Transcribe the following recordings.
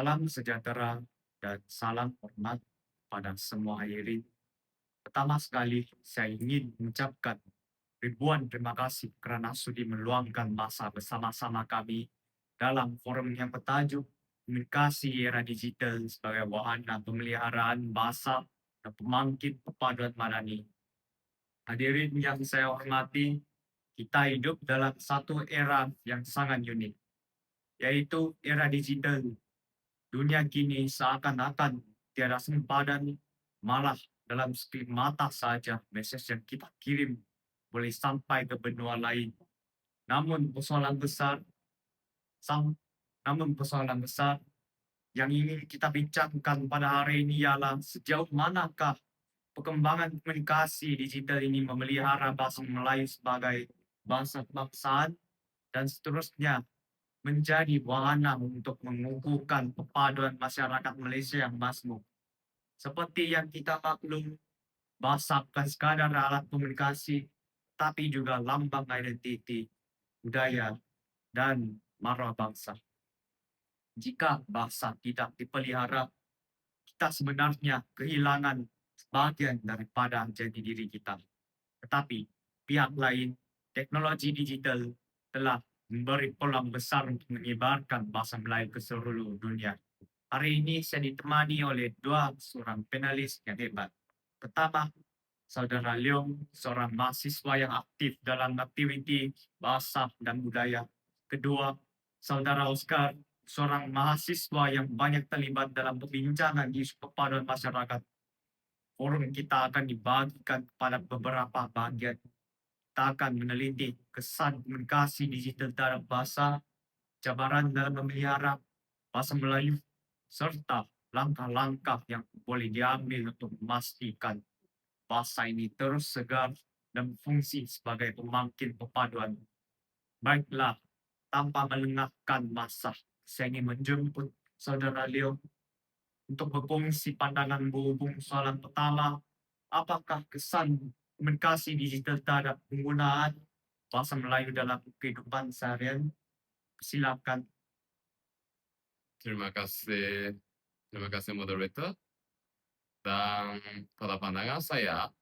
Salam sejahtera dan salam hormat pada semua hadirin. Pertama sekali, saya ingin mengucapkan ribuan terima kasih kerana sudi meluangkan masa bersama-sama kami dalam forum yang bertajuk Komunikasi Era Digital sebagai wahana pemeliharaan bahasa dan pemangkit perpaduan madani. Hadirin yang saya hormati, kita hidup dalam satu era yang sangat unik, yaitu era digital. Dunia kini seakan-akan tiada sempadan, malah dalam sekejap mata saja mesej yang kita kirim boleh sampai ke benua lain. Namun persoalan besar, sam, namun persoalan besar yang ingin kita bincangkan pada hari ini ialah sejauh manakah perkembangan komunikasi digital ini memelihara bahasa Melayu sebagai bahasa kebangsaan dan seterusnya menjadi wahana untuk mengukuhkan perpaduan masyarakat Malaysia yang masmur. Seperti yang kita maklum, bahasa bukan sekadar alat komunikasi, tapi juga lambang identiti, budaya, dan maruah bangsa. Jika bahasa tidak dipelihara, kita sebenarnya kehilangan sebagian daripada jati diri kita. Tetapi pihak lain, teknologi digital telah memberi peluang besar untuk menyebarkan bahasa Melayu ke seluruh dunia. Hari ini saya ditemani oleh dua seorang panelis yang hebat. Pertama, Saudara Leong, seorang mahasiswa yang aktif dalam aktiviti bahasa dan budaya. Kedua, Saudara Oscar, seorang mahasiswa yang banyak terlibat dalam perbincangan isu perpaduan masyarakat. Forum kita akan dibagikan kepada beberapa bagian. Kita akan meneliti kesan komunikasi digital terhadap bahasa, cabaran dalam memelihara bahasa Melayu, serta langkah-langkah yang boleh diambil untuk memastikan bahasa ini terus segar dan berfungsi sebagai pembangkit perpaduan. Baiklah, tanpa melengahkan masa, saya ingin menjemput Saudara Leo untuk berkongsi pandangan berhubung soalan pertama, apakah kesan komunikasi digital terhadap penggunaan bahasa Melayu dalam kehidupan seharian? Silakan. Terima kasih, moderator. Dan pada pandangan saya,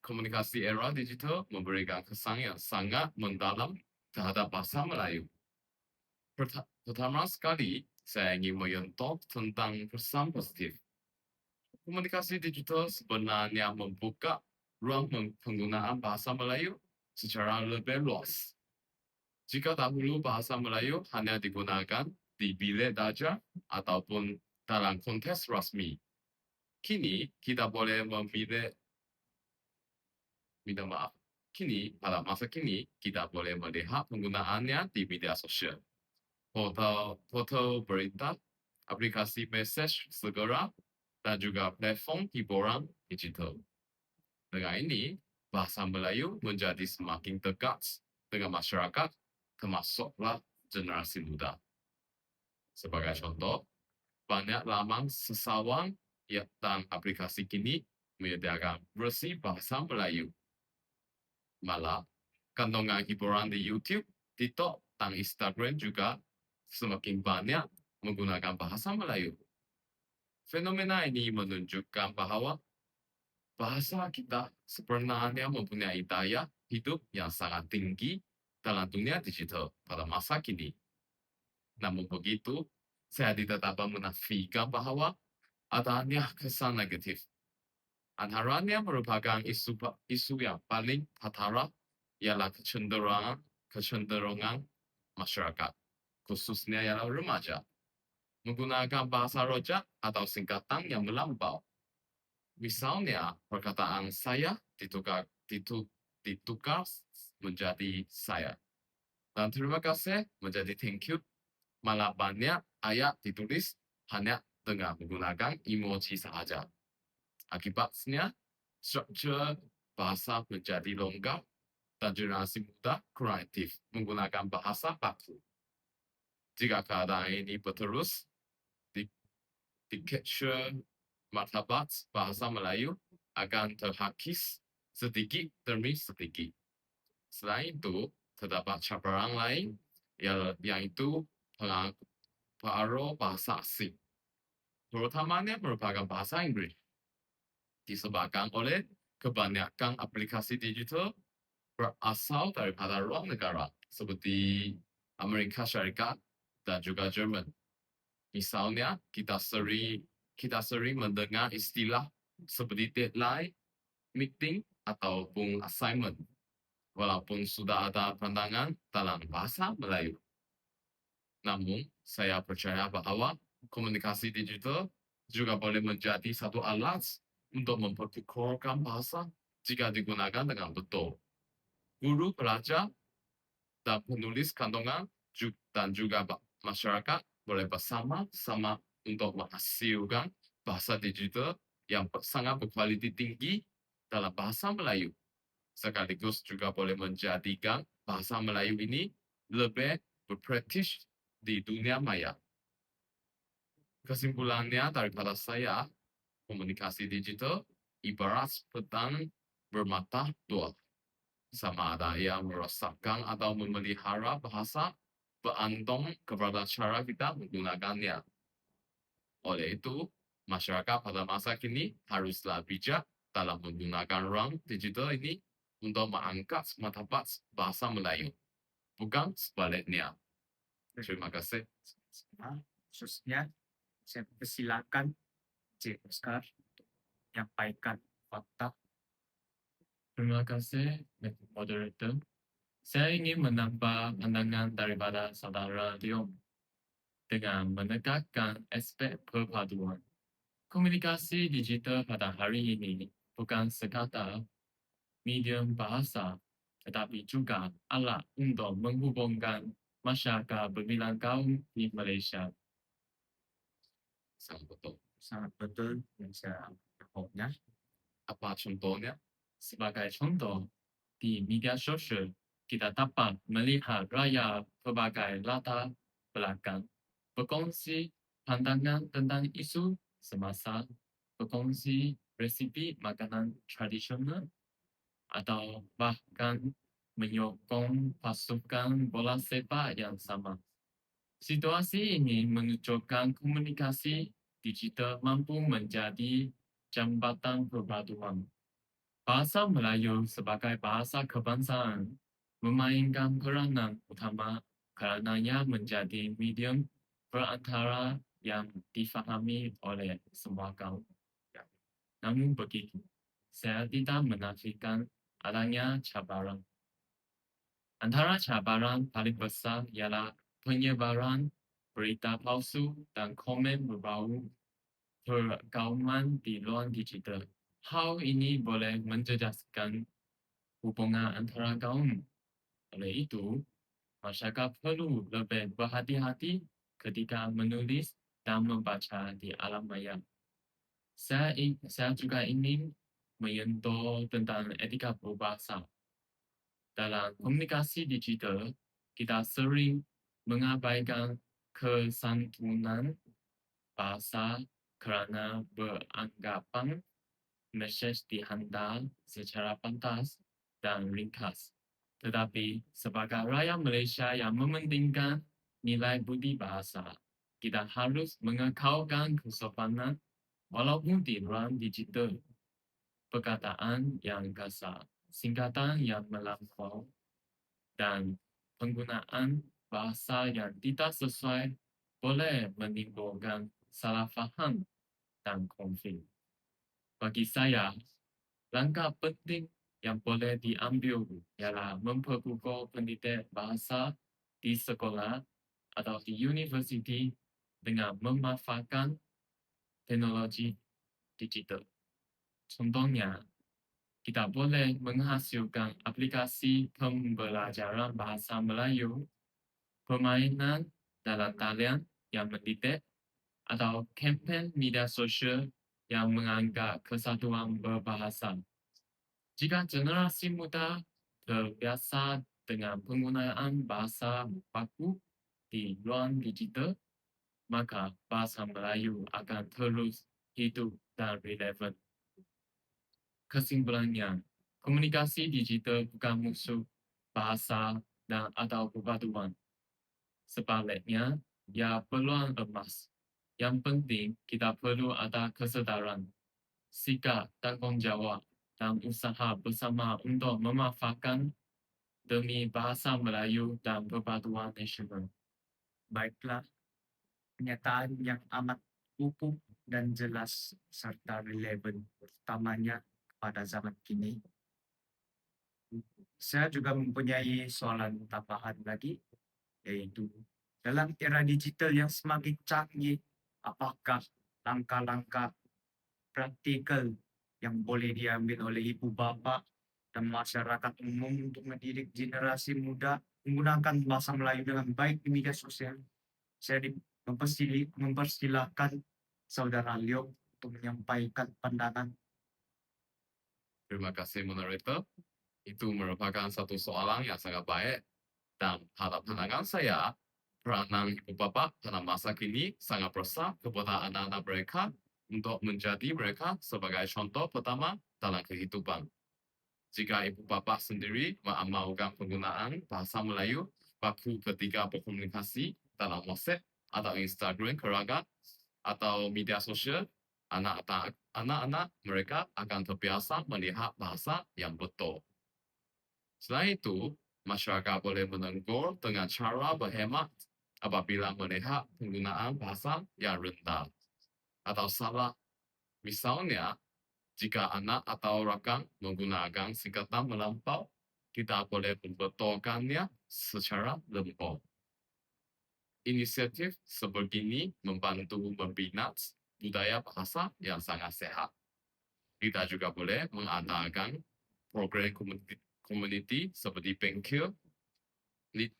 komunikasi era digital memberikan kesan yang sangat mendalam terhadap bahasa Melayu. Pertama sekali, saya ingin menyentuh tentang kesan positif. Komunikasi digital sebenarnya membuka ruang penggunaan bahasa Melayu secara lebih luas. Jika dahulu bahasa Melayu hanya digunakan di bilik darjah ataupun dalam konteks rasmi, kini kita boleh memilih, minta maaf, pada masa kini kita boleh melihat penggunaannya di media sosial, portal berita, aplikasi mesej segera, dan juga platform hiburan digital. Dengan ini, bahasa Melayu menjadi semakin dekat dengan masyarakat, termasuklah generasi muda. Sebagai contoh, banyak laman sesawan dan aplikasi kini menyediakan versi bahasa Melayu. Malah, kandungan hiburan di YouTube, TikTok, dan Instagram juga semakin banyak menggunakan bahasa Melayu. Fenomena ini menunjukkan bahwa bahasa kita sebenarnya mempunyai daya hidup yang sangat tinggi dalam dunia digital pada masa kini. Namun begitu, saya tidak dapat menafikan bahwa adanya kesan negatif. Antaranya merupakan isu yang paling patara ialah kecenderungan masyarakat, khususnya ialah remaja, menggunakan bahasa rojak atau singkatan yang melampau. Misalnya, perkataan saya ditukar menjadi saya. Dan terima kasih menjadi thank you. Malah banyak ayat ditulis hanya dengan menggunakan emoji sahaja. Akibatnya, struktur bahasa menjadi longgar dan generasi muda kreatif menggunakan bahasa baku. Jika keadaan ini berterus, di capture martabat bahasa Melayu akan terhakis sedikit demi sedikit. Selain itu, terdapat cabaran lain yang itu separuh bahasa asing, terutamanya merupakan bahasa Inggris, disebabkan oleh kebanyakan aplikasi digital berasal daripada luar negara seperti Amerika Syarikat dan juga Jerman. Misalnya, kita sering mendengar istilah seperti deadline, meeting, ataupun assignment, walaupun sudah ada pandangan dalam bahasa Melayu. Namun, saya percaya bahwa komunikasi digital juga boleh menjadi satu alat untuk mempertukarkan bahasa jika digunakan dengan betul. Guru, pelajar, dan penulis kandungan dan juga masyarakat boleh bersama-sama untuk menghasilkan bahasa digital yang sangat berkualiti tinggi dalam bahasa Melayu. Sekaligus juga boleh menjadikan bahasa Melayu ini lebih berpraktis di dunia maya. Kesimpulannya daripada saya, komunikasi digital ibarat pedang bermata dua. Sama ada yang merosakkan atau memelihara bahasa bergantung kepada cara kita menggunakannya. Oleh itu, masyarakat pada masa kini haruslah bijak dalam menggunakan ruang digital ini untuk mengangkat martabat bahasa Melayu, bukan sebaliknya. Terima kasih. Khususnya saya persilakan Cik Oscar menyampaikan fakta. Terima kasih, Moderator. Saya ingin menambah pandangan daripada saudara Leong dengan menekankan aspek perpaduan. Komunikasi digital pada hari ini bukan sekadar medium bahasa, tetapi juga alat untuk menghubungkan masyarakat berbilang kaum di Malaysia. Sangat betul. Sangat betul yang saya jawabnya. Apa contohnya? Sebagai contoh, di media sosial, kita dapat melihat rakyat berbagai latar belakang berkongsi pandangan tentang isu semasa, berkongsi resipi makanan tradisional, atau bahkan menyokong pasukan bola sepak yang sama. Situasi ini menunjukkan komunikasi digital mampu menjadi jambatan perpaduan. Bahasa Melayu sebagai bahasa kebangsaan memainkan peranan utama kerana ia menjadi medium perantara yang difahami oleh semua kaum. Namun begitu, saya tidak menafikan adanya cabaran. Antara cabaran paling besar ialah penyebaran berita palsu dan komen berbau pergauman di luar digital. Hal ini boleh menjejaskan hubungan antara kaum. Oleh itu, masyarakat perlu lebih berhati-hati ketika menulis dan membaca di alam maya. Saya juga ingin menyentuh tentang etika berbahasa. Dalam komunikasi digital, kita sering mengabaikan kesantunan bahasa kerana beranggapan mesej dihantar secara pantas dan ringkas. Tetapi sebagai rakyat Malaysia yang mementingkan nilai budi bahasa, kita harus mengekalkan kesopanan walaupun di ruang digital. Perkataan yang kasar, singkatan yang melampau, dan penggunaan bahasa yang tidak sesuai boleh menimbulkan salah faham dan konflik. Bagi saya, langkah penting yang boleh diambil ialah memperkukuh pendidik bahasa di sekolah atau di universiti dengan memanfaatkan teknologi digital. Contohnya, kita boleh menghasilkan aplikasi pembelajaran bahasa Melayu, permainan dalam talian yang mendidik, atau kempen media sosial yang mengangkat kesatuan berbahasa. Jika generasi muda terbiasa dengan penggunaan bahasa baku di ruang digital, maka bahasa Melayu akan terus hidup dan relevan. Kesimpulannya, komunikasi digital bukan musuh bahasa dan atau perpaduan. Sebaliknya, Ya peluang emas. Yang penting kita perlu ada kesedaran, sikap tanggungjawab, dan usaha bersama untuk memanfaatkan demi bahasa Melayu dan persatuan nasional. Baiklah, pernyataan yang amat utuh dan jelas serta relevan, utamanya pada zaman kini. Saya juga mempunyai soalan tambahan lagi, yaitu dalam era digital yang semakin canggih, apakah langkah-langkah praktikal yang boleh diambil oleh ibu bapa dan masyarakat umum untuk mendidik generasi muda menggunakan bahasa Melayu dengan baik di media sosial? Saya mempersilahkan Saudara Leo untuk menyampaikan pandangan. Terima kasih moderator. Itu merupakan satu soalan yang sangat baik. Dan pada pandangan saya, peranan ibu bapa pada masa kini sangat besar kepada anak-anak mereka untuk menjadi mereka sebagai contoh pertama dalam kehidupan. Jika ibu bapa sendiri mengamalkan penggunaan bahasa Melayu baku ketika berkomunikasi dalam WhatsApp atau Instagram keluarga atau media sosial, anak-anak mereka akan terbiasa melihat bahasa yang betul. Selain itu, masyarakat boleh menegur dengan cara berhemat apabila melihat penggunaan bahasa yang rendah atau salah. Misalnya, jika anak atau rakan menggunakan singkatan melampau, kita boleh membetulkannya secara lembut. Inisiatif sebegini membantu membina budaya bahasa yang sangat sehat. Kita juga boleh mengadakan program komuniti seperti bengkel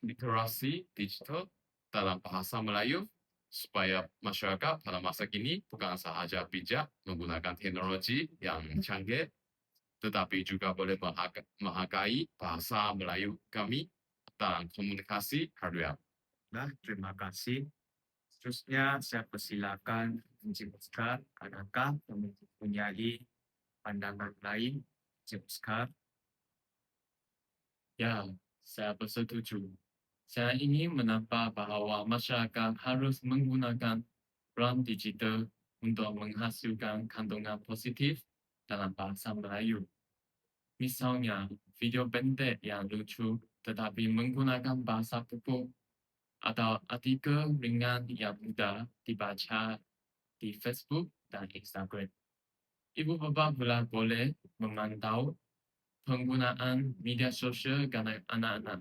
literasi digital dalam bahasa Melayu supaya masyarakat pada masa kini bukan sahaja bijak menggunakan teknologi yang canggih, tetapi juga boleh menghargai bahasa Melayu kami dalam komunikasi harian. Nah, terima kasih. Seterusnya saya persilakan Encik Oscar, adakah mempunyai pandangan lain, Encik Oscar? Ya, saya bersetuju. Saya ingin menambah bahawa masyarakat harus menggunakan peran digital untuk menghasilkan kandungan positif dalam bahasa Melayu. Misalnya, video pendek yang lucu tetapi menggunakan bahasa pupuk atau artikel ringan yang mudah dibaca di Facebook dan Instagram. Ibu bapa pula boleh memantau penggunaan media sosial anak-anak,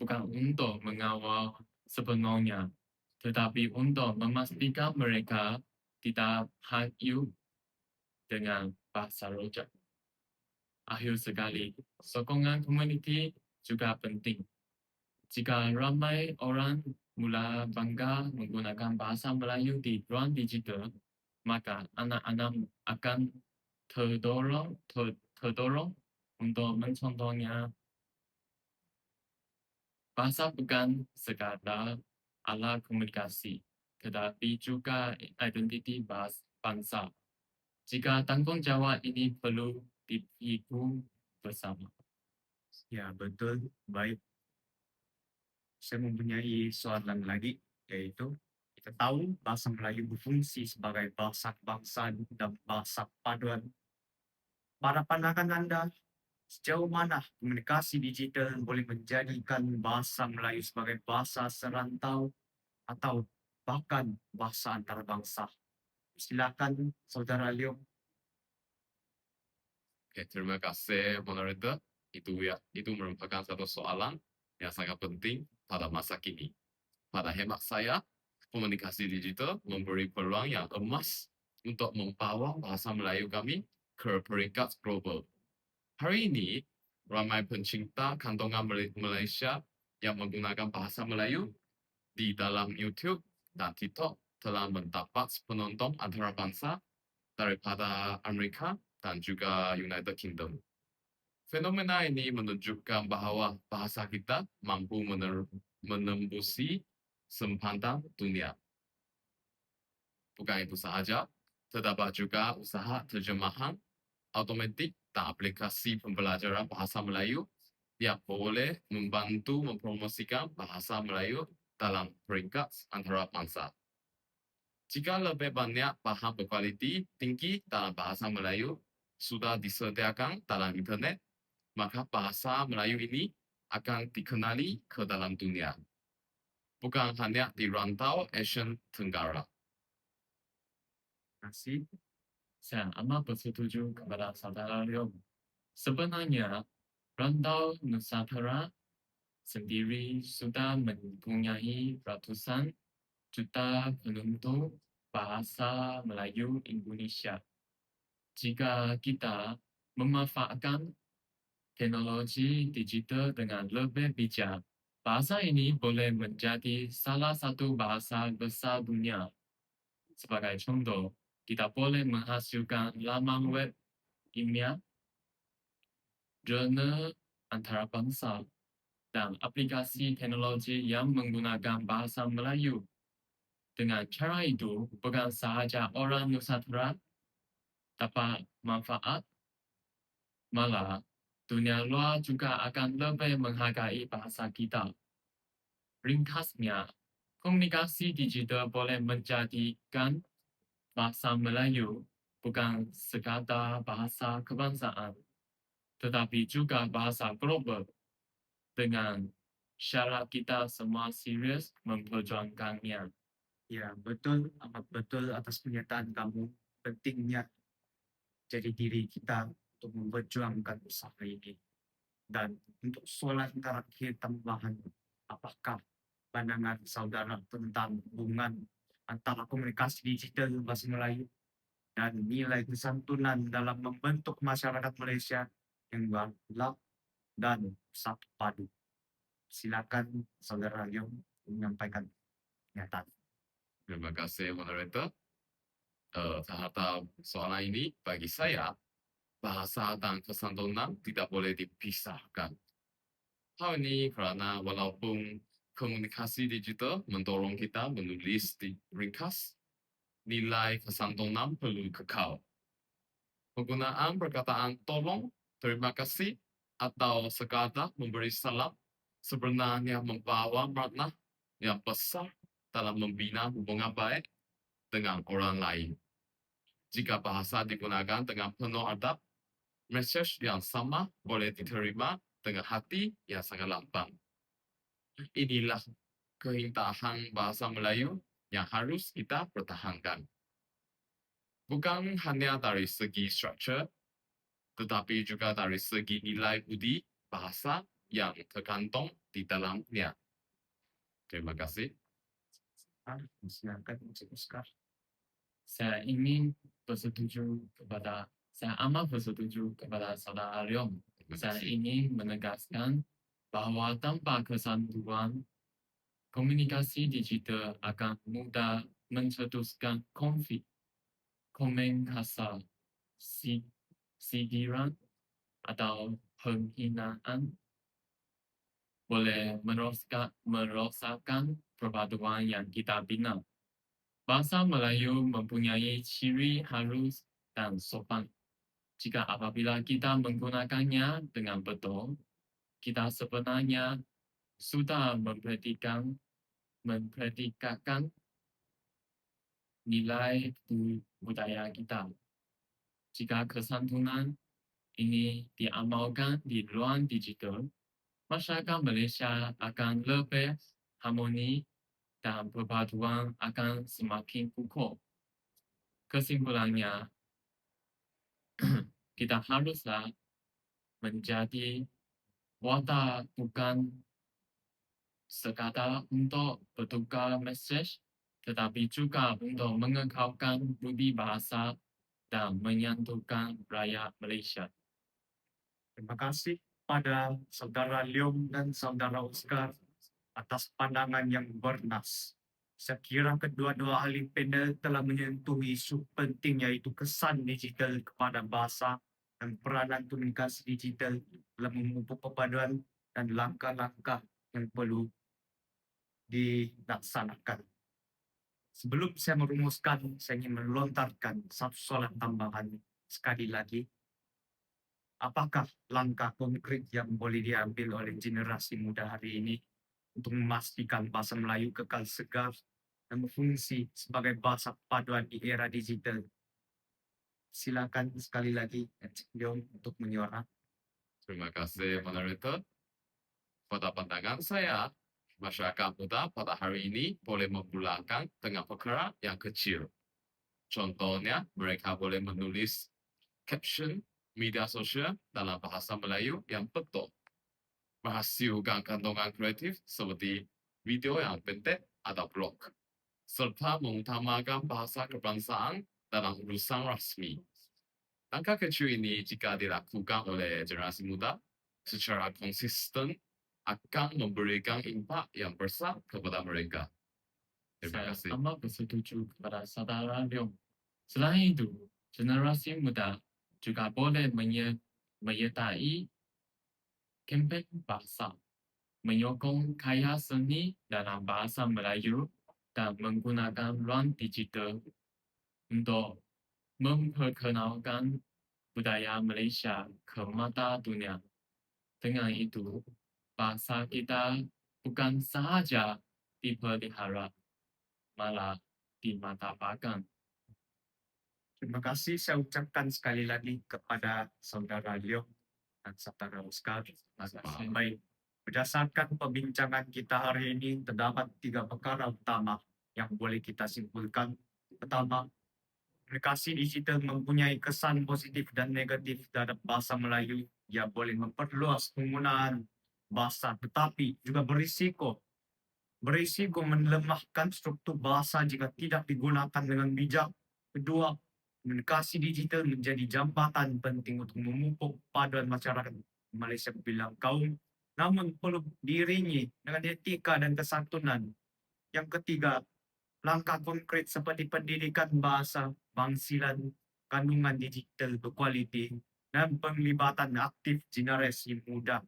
bukan untuk mengawal sepenuhnya, tetapi untuk memastikan mereka tidak hanyut dengan bahasa rojak. Akhir sekali, sokongan komuniti juga penting. Jika ramai orang mula bangga menggunakan bahasa Melayu di ruang digital, maka anak-anak akan terdorong untuk mencontohnya. Bahasa bukan sekadar alat komunikasi, tetapi juga identiti bangsa. Jika tanggungjawab ini perlu dipikul bersama. Ya, betul. Baik. Saya mempunyai soalan lagi, yaitu kita tahu bahasa Melayu berfungsi sebagai bahasa kebangsaan dan bahasa paduan. Pada pandangan Anda, sejauh mana komunikasi digital boleh menjadikan bahasa Melayu sebagai bahasa serantau atau bahkan bahasa antarabangsa? Silakan, Saudara Leo. Oke, terima kasih moderator. Itu merupakan satu soalan yang sangat penting pada masa kini. Pada hemat saya, komunikasi digital memberi peluang yang emas untuk membawa bahasa Melayu kami ke peringkat global. Hari ini, ramai pencinta kantongan Malaysia yang menggunakan bahasa Melayu di dalam YouTube dan TikTok telah mendapat penonton antarabangsa daripada Amerika dan juga United Kingdom. Fenomena ini menunjukkan bahawa bahasa kita mampu menembusi sepanjang dunia. Bukan itu sahaja, terdapat juga usaha terjemahan automatik dan aplikasi pembelajaran bahasa Melayu yang boleh membantu mempromosikan bahasa Melayu dalam peringkat antarabangsa. Jika lebih banyak bahan berkualiti tinggi dalam bahasa Melayu sudah disediakan dalam internet, maka bahasa Melayu ini akan dikenali ke dalam dunia. Bukan hanya di rantau Asia Tenggara. Terima kasih. Saya amat bersetuju kepada saudara Leong. Sebenarnya, rantau Nusantara sendiri sudah mempunyai ratusan juta penutur bahasa Melayu Indonesia. Jika kita memanfaatkan teknologi digital dengan lebih bijak, bahasa ini boleh menjadi salah satu bahasa besar dunia. Sebagai contoh, kita boleh menghasilkan laman web ilmiah, jurnal antarabangsa, dan aplikasi teknologi yang menggunakan bahasa Melayu. Dengan cara itu, bukan sahaja orang Nusantara dapat manfaat, malah dunia luar juga akan lebih menghargai bahasa kita. Ringkasnya, komunikasi digital boleh menjadikan bahasa Melayu bukan sekadar bahasa kebangsaan, tetapi juga bahasa global. Dengan syarat kita semua serius memperjuangkannya. Ya, betul, amat betul atas pernyataan kamu. Pentingnya jadi diri kita untuk memperjuangkan usaha ini. Dan untuk soalan terakhir tambahan, apakah pandangan saudara tentang hubungan antara komunikasi digital bahasa Melayu dan nilai kesantunan dalam membentuk masyarakat Malaysia yang berakhlak dan satu padu? Silakan saudara Leong menyampaikan pernyataan. Terima kasih, moderator. Terhadap soalan ini, bagi saya, bahasa dan kesantunan tidak boleh dipisahkan. Hal ini karena walaupun komunikasi digital mendorong kita menulis di ringkas, nilai kesantunan perlu kekal. Penggunaan perkataan tolong, terima kasih, atau sekadar memberi salam sebenarnya membawa makna yang besar dalam membina hubungan baik dengan orang lain. Jika bahasa digunakan dengan penuh adab, mesej yang sama boleh diterima dengan hati yang sangat lapang. Inilah keindahan bahasa Melayu yang harus kita pertahankan. Bukan hanya dari segi struktur, tetapi juga dari segi nilai budi bahasa yang terkandung di dalamnya. Terima kasih. Silakan Encik Oscar. Saya amat bersetuju kepada saudara Leong. Terima Saya kasih. ingin menegaskan bahwa tanpa kesantunan, komunikasi digital akan mudah mencetuskan konflik, komen kasar, sindiran, atau penghinaan boleh merosakkan perpaduan yang kita bina. Bahasa Melayu mempunyai ciri halus dan sopan. Jika apabila kita menggunakannya dengan betul, kita sebenarnya sudah mempredikatkan nilai budaya kita. Jika kesantunan ini diamalkan di ruang digital, masyarakat Malaysia akan lebih harmoni dan perpaduan akan semakin kukuh. Kesimpulannya, kita haruslah menjadi wadah bukan sekadar untuk bertukar mesej, tetapi juga untuk mengekalkan budi bahasa dan menyatukan rakyat Malaysia. Terima kasih pada saudara Leong dan saudara Oscar atas pandangan yang bernas. Saya kira kedua-dua ahli panel telah menyentuh isu penting yaitu kesan digital kepada bahasa dan peranan komunikasi digital dalam memupuk perpaduan dan langkah-langkah yang perlu dilaksanakan. Sebelum saya merumuskan, saya ingin melontarkan satu soalan tambahan sekali lagi. Apakah langkah konkret yang boleh diambil oleh generasi muda hari ini untuk memastikan bahasa Melayu kekal segar dan berfungsi sebagai bahasa paduan di era digital. Silakan sekali lagi Encik Leong untuk menyuara. Terima kasih, moderator. Pada pandangan saya, masyarakat muda pada hari ini boleh memulakan dengan perkara yang kecil. Contohnya, mereka boleh menulis caption media sosial dalam bahasa Melayu yang betul. Menghasilkan kantongan kreatif seperti video yang pendek atau blog. Serta mengutamakan bahasa kebangsaan dalam urusan rasmi. Langkah kecil ini jika dilakukan oleh generasi muda secara konsisten akan memberikan impak yang besar kepada mereka. Terima Saya kasih. amat bersetuju kepada saudara Leong. Selain itu, generasi muda juga boleh menyertai kempen bahasa, menyokong karya seni dalam bahasa Melayu dan menggunakan ruang digital untuk memperkenalkan budaya Malaysia ke mata dunia. Dengan itu, bahasa kita bukan sahaja dipelihara, malah dimanfaatkan. Terima kasih saya ucapkan sekali lagi kepada saudara Leong dan saudara Oscar. Baik, berdasarkan perbincangan kita hari ini terdapat 3 perkara utama yang boleh kita simpulkan. Pertama, aplikasi digital mempunyai kesan positif dan negatif terhadap bahasa Melayu. Ia boleh memperluas penggunaan bahasa tetapi juga berisiko melemahkan struktur bahasa jika tidak digunakan dengan bijak. Kedua, komunikasi digital menjadi jambatan penting untuk memupuk paduan masyarakat Malaysia berbilang kaum, namun perlu diiringi dengan etika dan kesantunan. Yang ketiga, langkah konkret seperti pendidikan bahasa, bangsilan, kandungan digital berkualiti, dan penglibatan aktif generasi muda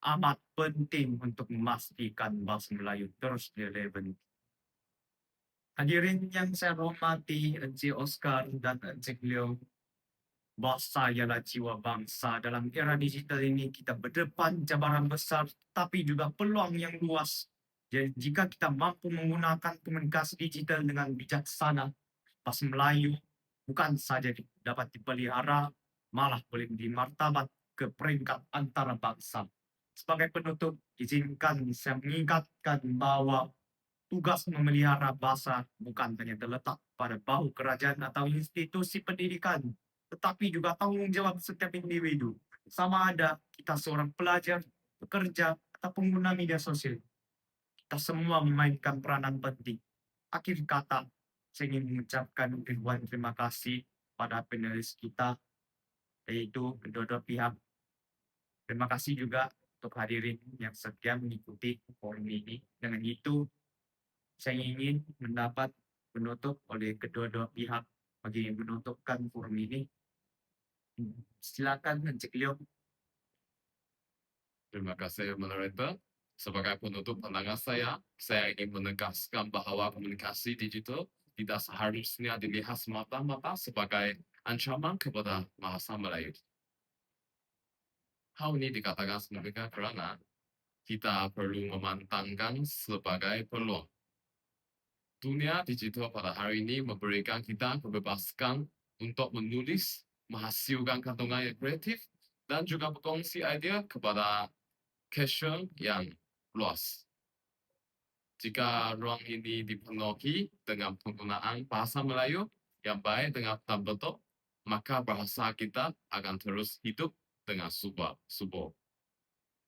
amat penting untuk memastikan bahasa Melayu terus relevan. Hadirin yang saya hormati, Encik Oscar dan Encik Leong, bahasa ialah jiwa bangsa. Dalam era digital ini kita berdepan cabaran besar tapi juga peluang yang luas. Jadi jika kita mampu menggunakan komunikasi digital dengan bijaksana, bahasa Melayu bukan saja dapat dipelihara, malah boleh dimartabat ke peringkat antara bangsa. Sebagai penutup, izinkan saya mengingatkan bahwa tugas memelihara bahasa bukan hanya terletak pada bahu kerajaan atau institusi pendidikan, tetapi juga tanggung jawab setiap individu. Sama ada kita seorang pelajar, pekerja, atau pengguna media sosial. Kita semua memainkan peranan penting. Akhir kata, saya ingin mengucapkan ribuan terima kasih pada panelis kita, yaitu kedua-dua pihak. Terima kasih juga untuk hadirin yang setia mengikuti forum ini. Dengan itu, saya ingin mendapat penutup oleh kedua-dua pihak bagi menutupkan forum ini. Silakan Encik Leong. Terima kasih, moderator. Sebagai penutup pandangan saya ingin menegaskan bahawa komunikasi digital tidak seharusnya dilihat semata-mata sebagai ancaman kepada bahasa Melayu. Hal ini dikatakan sebagai kerana kita perlu memandangkan sebagai peluang. Dunia digital pada hari ini memberikan kita kebebasan untuk menulis, menghasilkan kantongan yang kreatif dan juga berkongsi idea kepada casual yang luas. Jika ruang ini dipenuhi dengan penggunaan bahasa Melayu yang baik dengan betul, maka bahasa kita akan terus hidup dengan subur.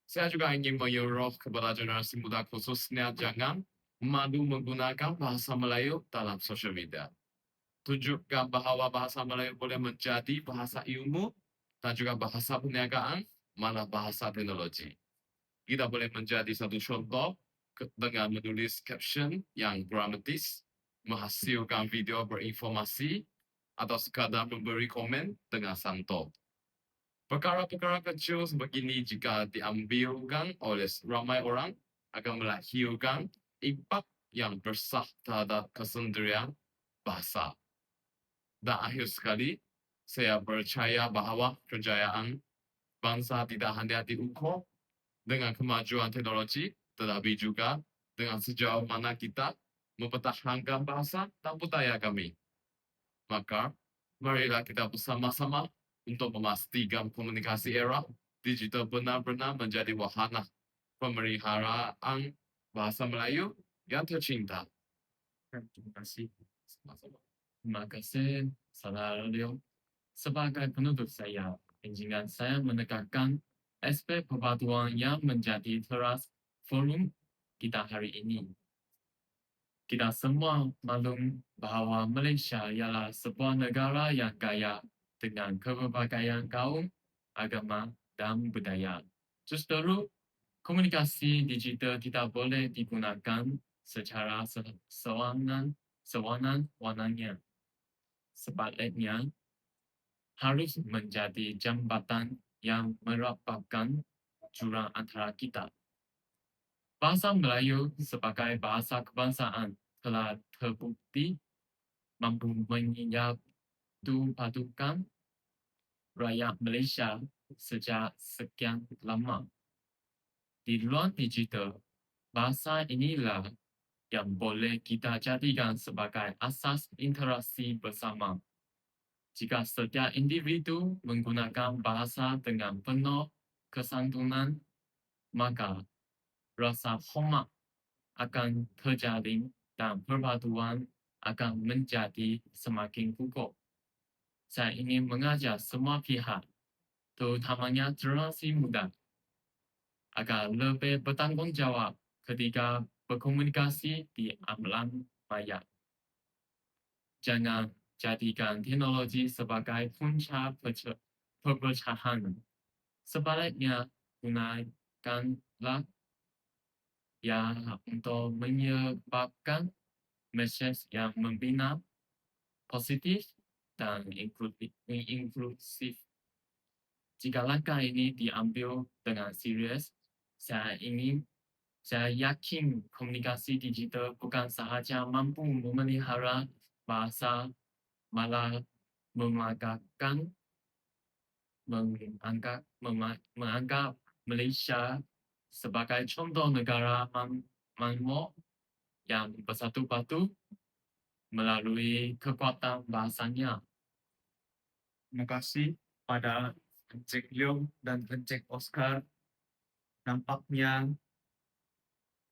Saya juga ingin menyuruh kepada generasi muda khususnya jangan malu menggunakan bahasa Melayu dalam sosial media. Tunjukkan bahawa bahasa Melayu boleh menjadi bahasa ilmu dan juga bahasa perniagaan, mana bahasa teknologi. Kita boleh menjadi satu contoh dengan menulis caption yang dramatis, menghasilkan video berinformasi, atau sekadar memberi komen dengan santai. Perkara-perkara kecil sebegini jika diambilkan oleh ramai orang akan melahirkan impak yang besar terhadap kesendirian bahasa. Dan akhir sekali, saya percaya bahawa kejayaan bangsa tidak hanya diukur dengan kemajuan teknologi, tetapi juga dengan sejauh mana kita mempertahankan bahasa dan budaya kami. Maka, marilah kita bersama-sama untuk memastikan komunikasi era digital benar-benar menjadi wahana pemeliharaan bahasa Melayu yang tercinta. Terima kasih. Sama-sama. Terima kasih, Saudara Leo. Sebagai penutup saya, izinkan saya menekankan aspek perpaduan yang menjadi teras forum kita hari ini. Kita semua maklum bahawa Malaysia ialah sebuah negara yang kaya dengan keberbagai kaum, agama, dan budaya. Justru, komunikasi digital tidak boleh digunakan secara sewanang-wanangnya. Sebaliknya, harus menjadi jambatan yang merapatkan jurang antara kita. Bahasa Melayu sebagai bahasa kebangsaan telah terbukti mampu menyatupadukan rakyat Malaysia sejak sekian lama. Di luar digital, bahasa inilah yang boleh kita jadikan sebagai asas interaksi bersama. Jika setiap individu menggunakan bahasa dengan penuh kesantunan, maka rasa hormat akan terjalin dan perpaduan akan menjadi semakin kukuh. Saya ingin mengajak semua pihak, terutamanya generasi muda, agar lebih bertanggungjawab ketika berkomunikasi di alam maya. Jangan jadikan teknologi sebagai punca perpecahan. Sebaliknya, gunakanlah ya untuk menyebabkan mesej yang membina, positif, dan inklusif. Jika langkah ini diambil dengan serius, saya yakin komunikasi digital bukan sahaja mampu memelihara bahasa, malah menganggap Malaysia sebagai contoh negara makmur yang bersatu padu melalui kekuatan bahasanya. Terima kasih pada Encik Leong dan Encik Oscar. Nampaknya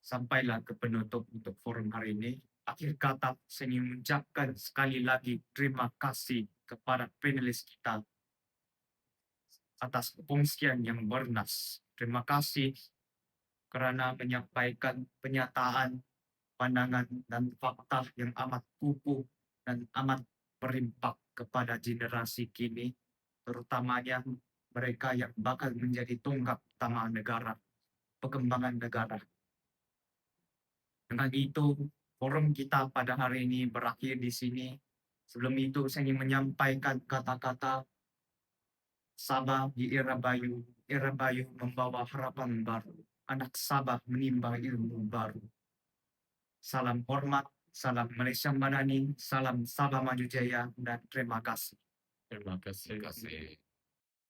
sampailah ke penutup untuk forum hari ini. Akhir kata, saya ingin mengucapkan sekali lagi terima kasih kepada panelis kita atas kongsian yang bernas. Terima kasih kerana menyampaikan penyataan, pandangan, dan fakta yang amat kukuh dan amat berimpak kepada generasi kini, terutamanya mereka yang bakal menjadi tonggak utama negara, perkembangan negara. Dengan itu, forum kita pada hari ini berakhir di sini. Sebelum itu, saya ingin menyampaikan kata-kata Sabah di era bayu membawa harapan baru. Anak Sabah menimba ilmu baru. Salam hormat, salam Malaysia Madani, salam Sabah Maju Jaya, dan terima kasih. Terima kasih. Terima kasih.